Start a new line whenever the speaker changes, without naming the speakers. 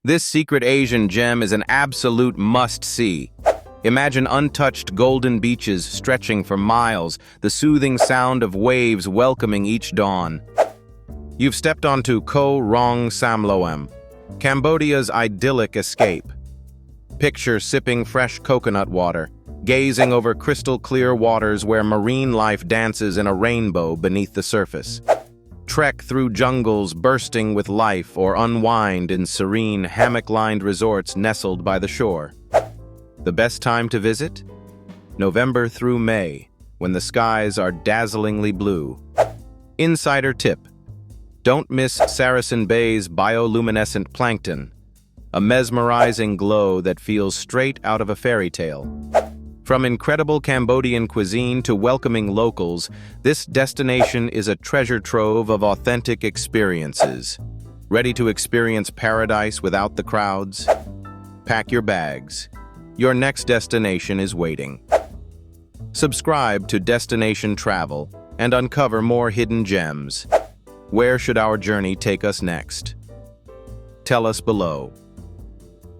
This secret Asian gem is an absolute must-see. Imagine untouched golden beaches stretching for miles, the soothing sound of waves welcoming each dawn. You've stepped onto Koh Rong Sam Loem, Cambodia's idyllic escape. Picture sipping fresh coconut water, gazing over crystal-clear waters where marine life dances in a rainbow beneath the surface. Trek through jungles bursting with life or unwind in serene, hammock-lined resorts nestled by the shore. The best time to visit? November through May, when the skies are dazzlingly blue. Insider tip: don't miss Saracen Bay's bioluminescent plankton, a mesmerizing glow that feels straight out of a fairy tale. From incredible Cambodian cuisine to welcoming locals, this destination is a treasure trove of authentic experiences. Ready to experience paradise without the crowds? Pack your bags. Your next destination is waiting. Subscribe to Destination Travel and uncover more hidden gems. Where should our journey take us next? Tell us below.